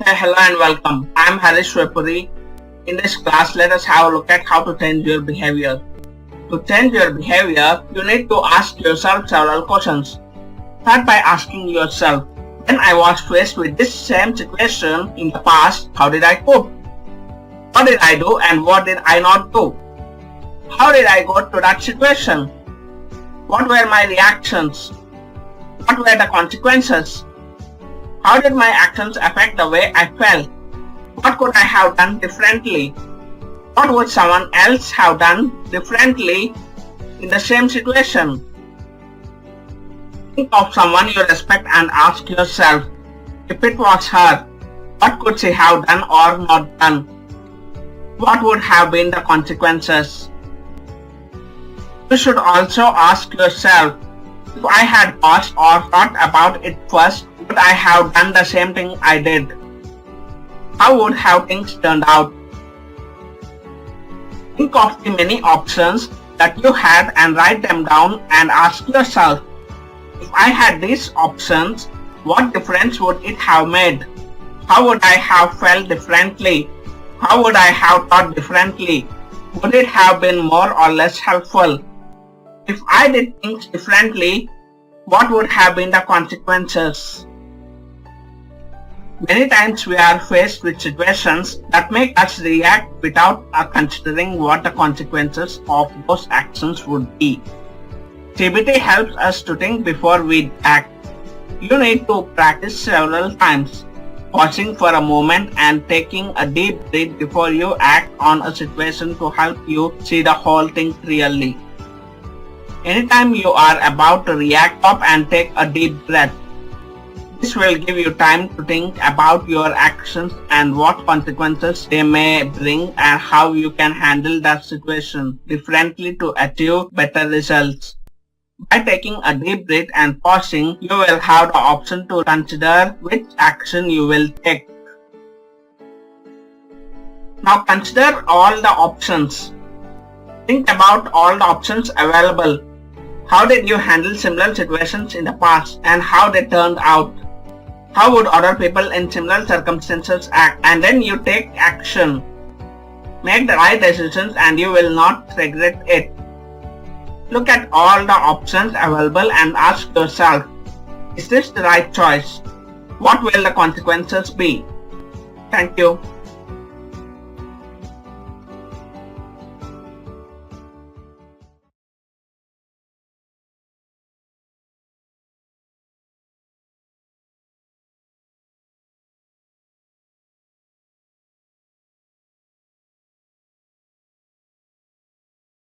Hey, hello and welcome. I'm Harish Wepuri. In this class, let us have a look at how to change your behavior. To change your behavior, you need to ask yourself several questions. Start by asking yourself, when I was faced with this same situation in the past, how did I cope? What did I do and what did I not do? How did I go to that situation? What were my reactions? What were the consequences? How did my actions affect the way I felt? What could I have done differently? What would someone else have done differently in the same situation? Think of someone you respect and ask yourself, if it was her, what could she have done or not done? What would have been the consequences? You should also ask yourself, if I had paused or thought about it first, would I have done the same thing I did? How would have things turned out? Think of the many options that you had and write them down and ask yourself, if I had these options, what difference would it have made? How would I have felt differently? How would I have thought differently? Would it have been more or less helpful? If I did things differently, what would have been the consequences? Many times we are faced with situations that make us react without considering what the consequences of those actions would be. CBT helps us to think before we act. You need to practice several times, pausing for a moment and taking a deep breath before you act on a situation to help you see the whole thing clearly. Anytime you are about to react, stop and take a deep breath. This will give you time to think about your actions and what consequences they may bring and how you can handle that situation differently to achieve better results. By taking a deep breath and pausing, you will have the option to consider which action you will take. Now consider all the options. Think about all the options available. How did you handle similar situations in the past and how they turned out? How would other people in similar circumstances act? And then you take action. Make the right decisions and you will not regret it. Look at all the options available and ask yourself, is this the right choice? What will the consequences be? Thank you.